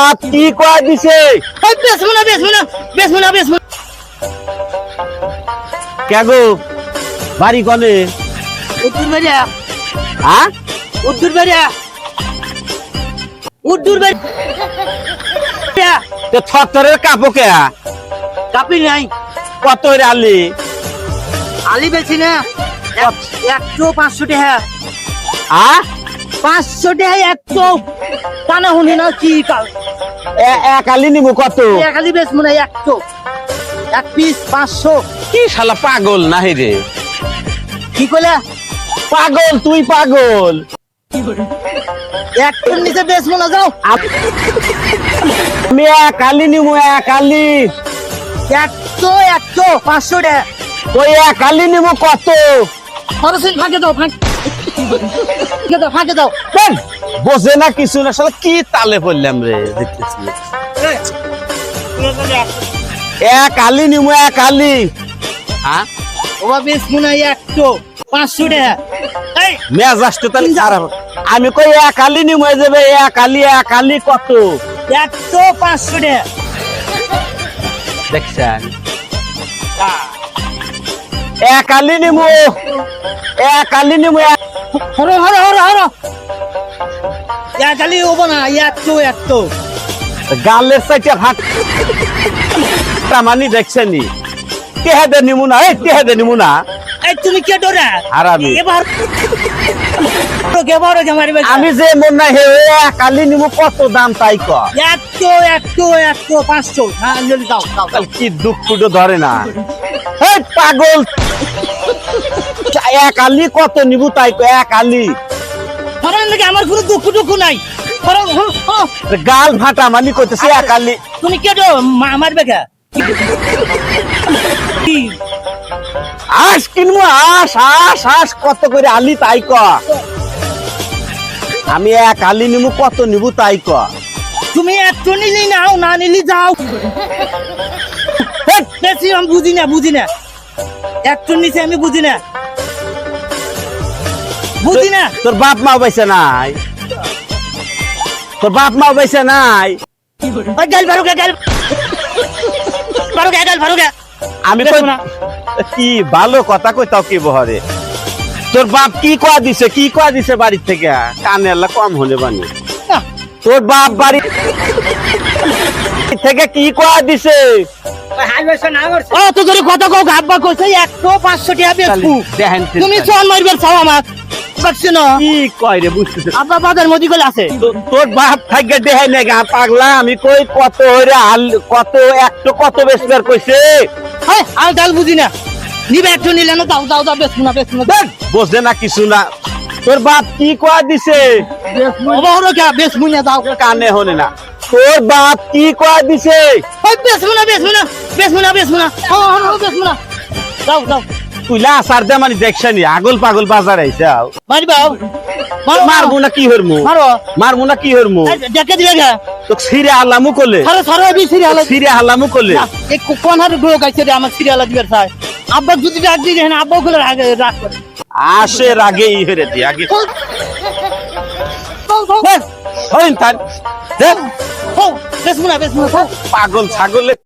বাপ কি কয় দিছে? কে গো বাড়ি কনে? উত্তর বাড়িয়া হ্যাঁ উত্তর বাড়িয়া তো ছত্তরের কাপো কে কাপি নাই কত রে আলি? আলি বেছি না 100-500 টাকা হ্যাঁ 500 টাকা 100 কানা শুনি না কি কাল এক আলি নিবো কত? এক আলি বেশ মনে 100 এক পিস 500 কি শালা পাগল নাহি রে? কি কইলা পাগল তুই পাগল। একটু নিচে বেশ মনে যাও আমি এক আলি নিবো এক আলি। 100 500 টাকা ওই এক আলি নিবো কত? খরচিন ফাঁকে দাও ফাঁকে দাও দেন, বোঝে না কিছু না শালা কি তালে পড়লাম রে দেখতেছি। এক আলি নিবো এক আলি। হ্যাঁ ওবা বেশ মনে 100-500 টাকা এই মেজাজটা তাহলে খারাপ। আমি কই এক আলি নিবো যাবে এক আলি কত? 100-500 টাকা দেখছেন এক আলি নিবো হরো এক আলি হবো না 100 গালের সাইডে ভাত মানি দেখছেনি টেহাদে নিমু না এই তুমি কে ডরা হারামি। এবার মারবে আমি যে মন না হে এক আলি নিমু কত দাম তাই ক? 100-500 হ্যাঁ জলদি দাও কাল কি দুঃখ ধরে না। হে পাগল এক আলি কত নিবু তাই ক? এক আলি কারণ নাকি আমার কোনো দুঃখ নাই গাল ফাটা মানি কইতেছে এক আলি। তুমি কে ডো মারবে কে কি আস কিনবো আস কত করে আলি তাই ক? আমি এক আলি নিবু কত নিবু তাই ক? তুমি একটু নিলি নাও না নিলি যাও বেশি আমি বুঝি না একটু নিচে আমি বুঝি না তোর বাপ মা বাইছে নাই? ওই গাল ভারো গাল আমি কই কি ভালো কথা কইতাও কি বহরে? তোর বাপ কি কয়া দিছে বাড়ি থেকে? কানে আল্লাহ কম হলে বানি। তোর বাপ বাড়ি থেকে কি কয়া দিছে? ও তো করে কথা কও আব্বা কইছে 100-500 টাকা বেচবো দেখেন তুমি চল মারবে চাও আমার বুঝছ না কি কয় রে বুঝতেছ? আব্বা বাজার মধ্যে গলে আছে তোর বাপ থাকে দেখাই না গা পাগলা। আমি কই কত হইরে কত একটু কত বেচবার কইছে? হ্যাঁ আর ডাল বুঝি না নিবে একটু নিলে না দাও বেচবো না বোঝে না কিছু না। তোর বাপ কি কয়া দিছে? ওবারও কে বেচবো না দাও কানে হনে না। তোর বাপ কি কয়া দিছে? ওই বেচবো না দাও তুই লাসার দে মানে দেখছানি আগল পাগল বাজার আইছে। মারবাও মারবো না কি হরমু? দেখে দিবে গা তো ছিরে আলামু করলে সারা বি সিরিয়াল ছিরে আলামু করলে এই কোন হারে গ্রহ গাইছে রে আমার সিরিয়াল দিবার চাই আব্বা যদি ডাক দিই না আব্বা গুলো আগে রাখ করে আসে আগে ই হরে দি আগে হইন তার বেচবো না পাগল ছাগলে